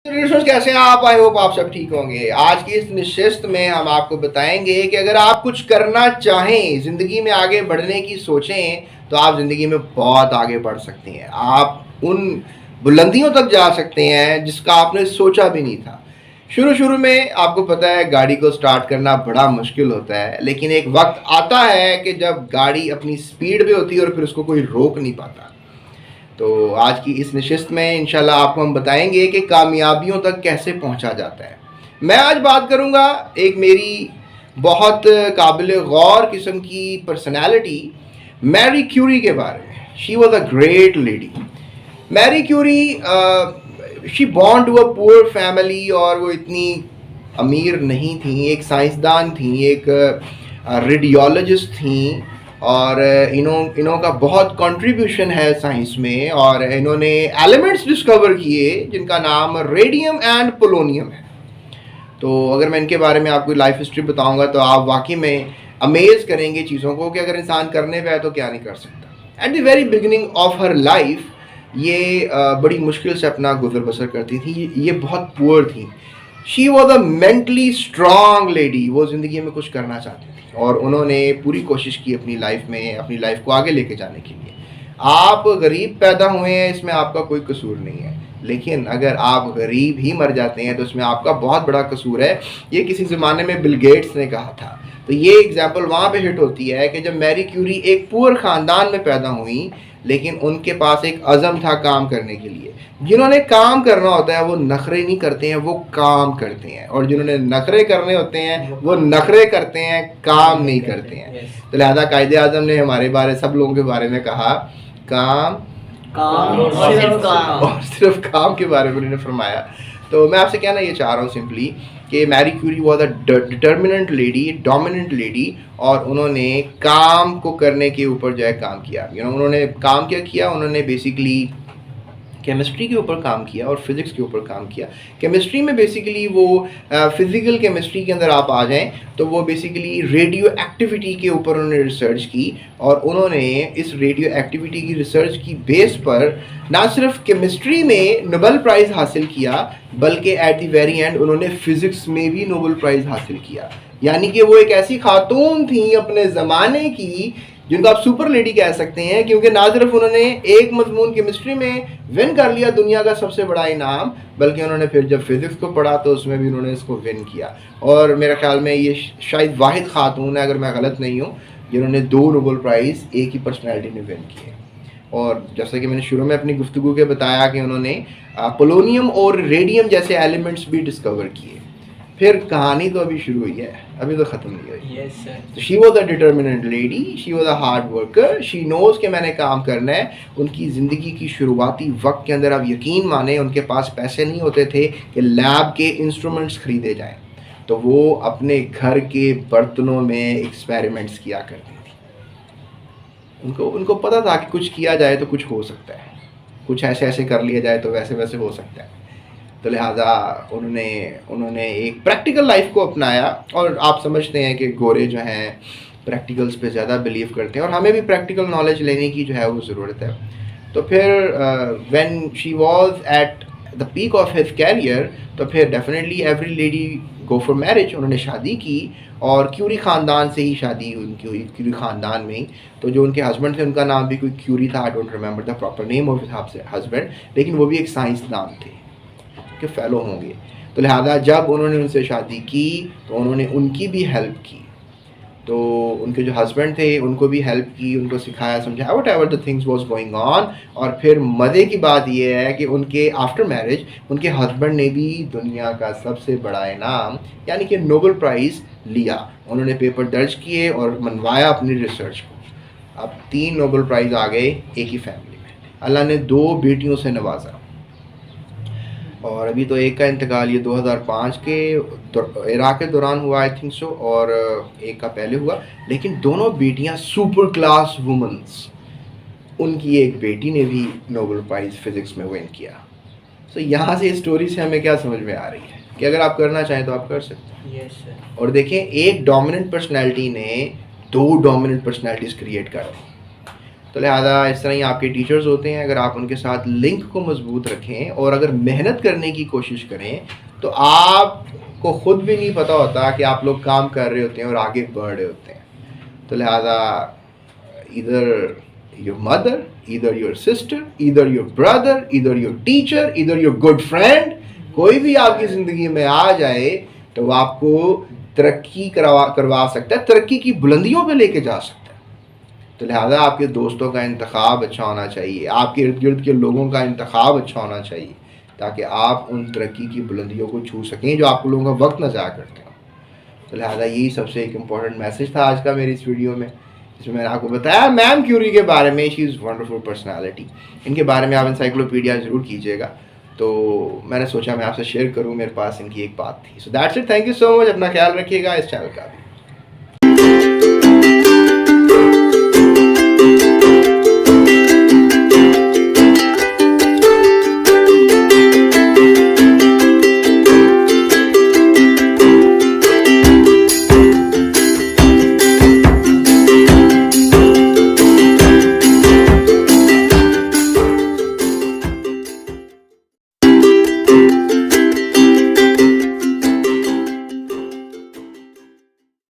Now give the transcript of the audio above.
Listeners कैसे हैं आप? आई होप आप सब ठीक होंगे। आज की इस निशिस्त में हम आपको बताएंगे कि अगर आप कुछ करना चाहें, ज़िंदगी में आगे बढ़ने की सोचें, तो आप ज़िंदगी में बहुत आगे बढ़ सकते हैं। आप उन बुलंदियों तक जा सकते हैं जिसका आपने सोचा भी नहीं था। शुरू शुरू में आपको पता है गाड़ी को स्टार्ट करना बड़ा मुश्किल होता है, लेकिन एक वक्त आता है कि जब गाड़ी अपनी स्पीड पे होती है और फिर उसको कोई रोक नहीं पाता। तो आज की इस नशिस्त में इंशाल्लाह आपको हम बताएंगे कि कामयाबियों तक कैसे पहुंचा जाता है। मैं आज बात करूंगा एक मेरी बहुत काबिल गौर किस्म की पर्सनालिटी मैरी क्यूरी के बारे में। She was a great lady. Marie Curie she born to a poor family, और वो इतनी अमीर नहीं थी। एक साइंसदान थी, एक रेडियोलॉजिस्ट थी, और इन्हों का बहुत कंट्रीब्यूशन है साइंस में, और इन्होंने एलिमेंट्स डिस्कवर किए जिनका नाम रेडियम एंड पोलोनियम है। तो अगर मैं इनके बारे में आपको लाइफ हिस्ट्री बताऊंगा तो आप वाकई में अमेज करेंगे चीज़ों को कि अगर इंसान करने पे है तो क्या नहीं कर सकता। At the very beginning of her life ये बड़ी मुश्किल से अपना गुजर बसर करती थी। ये बहुत पुअर थी। She was a mentally strong lady. वो ज़िंदगी में कुछ करना चाहती थी और उन्होंने पूरी कोशिश की अपनी लाइफ में, अपनी लाइफ को आगे लेके जाने के लिए। आप गरीब पैदा हुए हैं, इसमें आपका कोई कसूर नहीं है, लेकिन अगर आप गरीब ही मर जाते हैं तो इसमें आपका बहुत बड़ा कसूर है। ये किसी ज़माने में बिल गेट्स ने कहा था। तो ये एग्जाम्पल वहाँ पे हिट होती है कि जब मैरी क्यूरी एक पुअर ख़ानदान में पैदा हुई, लेकिन उनके पास एक अज़म था काम करने के लिए। जिन्होंने काम करना होता है वो नखरे नहीं करते हैं, वो काम करते हैं, और जिन्होंने नखरे करने होते हैं वो नखरे करते हैं, काम नहीं करते हैं। तो लिहाजा कायदे आज़म ने हमारे बारे, सब लोगों के बारे में कहा, काम काम और सिर्फ काम। और सिर्फ काम के बारे में उन्होंने फरमाया। तो मैं आपसे कहना ये चाह रहा हूँ सिंपली कि Marie Curie was a determinant lady, dominant lady, और उन्होंने काम को करने के ऊपर जो है काम किया। उन्होंने काम क्या किया? उन्होंने बेसिकली केमिस्ट्री के ऊपर काम किया और फिज़िक्स के ऊपर काम किया। केमिस्ट्री में बेसिकली वो फिज़िकल केमिस्ट्री के अंदर आप आ जाएं तो वो बेसिकली रेडियो एक्टिविटी के ऊपर उन्होंने रिसर्च की, और उन्होंने इस रेडियो एक्टिविटी की रिसर्च की बेस पर ना सिर्फ केमिस्ट्री में नोबेल प्राइज़ हासिल किया, बल्कि एट द वेरी एंड उन्होंने फ़िज़िक्स में भी नोबेल प्राइज़ हासिल किया। यानी कि वो एक ऐसी खातून थी अपने ज़माने की जिनको आप सुपर लेडी कह सकते हैं, क्योंकि ना सिर्फ उन्होंने एक मजमून केमिस्ट्री में विन कर लिया दुनिया का सबसे बड़ा इनाम, बल्कि उन्होंने फिर जब फिज़िक्स को पढ़ा तो उसमें भी उन्होंने इसको विन किया। और मेरे ख्याल में ये शायद वाहिद खातून है, अगर मैं गलत नहीं हूँ, जिन्होंने 2 नोबेल प्राइज़ एक ही पर्सनैलिटी ने विन किए। और जैसे कि मैंने शुरू में अपनी गुफ्तगू के बताया कि उन्होंने पोलोनियम और रेडियम जैसे एलिमेंट्स भी डिस्कवर किए। फिर कहानी तो अभी शुरू हुई है, अभी तो ख़त्म नहीं हुई। Yes sir. She was a determinant lady, she was a hard worker, she knows कि मैंने काम करना है। उनकी ज़िंदगी की शुरुआती वक्त के अंदर आप यकीन माने उनके पास पैसे नहीं होते थे कि लैब के इंस्ट्रूमेंट्स ख़रीदे जाएं, तो वो अपने घर के बर्तनों में एक्सपेरिमेंट्स किया करती थी। उनको पता था कि कुछ किया जाए तो कुछ हो सकता है, कुछ ऐसे ऐसे कर लिया जाए तो वैसे वैसे हो सकता है। तो लिहाजा उन्होंने एक प्रैक्टिकल लाइफ को अपनाया, और आप समझते हैं कि गोरे जो हैं प्रैक्टिकल्स पे ज़्यादा बिलीव करते हैं, और हमें भी प्रैक्टिकल नॉलेज लेने की जो है वो ज़रूरत है। तो फिर when she was at the peak of his career, तो फिर definitely every lady go for marriage. उन्होंने शादी की, और क्यूरी ख़ानदान से ही शादी उनकी हुई, क्यूरी ख़ानदान में ही। तो जो उनके हस्बैंड थे उनका नाम भी कोई क्यूरी था, I don't remember the proper name of his husband, लेकिन वो भी एक साइंसदान थे के फेलो होंगे। तो लिहाजा जब उन्होंने उनसे शादी की तो उन्होंने उनकी भी हेल्प की। तो उनके जो हस्बैंड थे उनको भी हेल्प की, उनको सिखाया, समझाया, what ever the things was going on. और फिर मज़े की बात यह है कि उनके आफ्टर मैरिज उनके हस्बैंड ने भी दुनिया का सबसे बड़ा इनाम यानी कि नोबेल प्राइज़ लिया। उन्होंने पेपर दर्ज किए और मनवाया अपनी रिसर्च को। अब 3 नोबेल प्राइज़ आ गए एक ही फैमिली में। अल्लाह ने 2 बेटियों से नवाजा, और अभी तो एक का इंतकाल ये 2005 के इराक के दौरान हुआ, आई थिंक सो, और एक का पहले हुआ। लेकिन दोनों बेटियां सुपर क्लास वुमेंस। उनकी एक बेटी ने भी नोबेल प्राइज़ फिज़िक्स में विन किया। तो यहाँ से इस स्टोरी से हमें क्या समझ में आ रही है कि अगर आप करना चाहें तो आप कर सकते हैं। Yes sir. और देखें, एक डोमिनेंट पर्सनैलिटी ने 2 डोमिनेंट पर्सनैलिटीज़ क्रिएट कर दी। तो लिहाजा इस तरह ही आपके टीचर्स होते हैं, अगर आप उनके साथ लिंक को मजबूत रखें और अगर मेहनत करने की कोशिश करें तो आपको ख़ुद भी नहीं पता होता कि आप लोग काम कर रहे होते हैं और आगे बढ़ रहे होते हैं। तो लिहाजा इधर your mother, either your sister, either your brother, either your teacher, either your good friend, कोई भी आपकी ज़िंदगी में आ जाए तो वो आपको तरक्की करवा सकता है, तरक्की की बुलंदियों पे लेके जा सकता है। तो लिहाजा आपके दोस्तों का इंतखाब अच्छा होना चाहिए, आपके इर्द गिर्द के लोगों का इंतखाब अच्छा होना चाहिए, ताकि आप उन तरक्की की बुलंदियों को छू सकें जो आप लोगों का वक्त ना ज़ाया करते हो। तो लिहाजा यही सबसे एक इम्पॉर्टेंट मैसेज था आज का मेरी इस वीडियो में, जिसमें मैंने आपको बताया मैम क्यूरी के बारे में। शी इज़ वंडरफुल पर्सनालिटी, इनके बारे में आप इंसाइक्लोपीडिया ज़रूर कीजिएगा। तो मैंने सोचा मैं आपसे शेयर करूं, मेरे पास इनकी एक बात थी। So that's it, thank you so much, अपना ख्याल रखिएगा, इस चैनल का भी।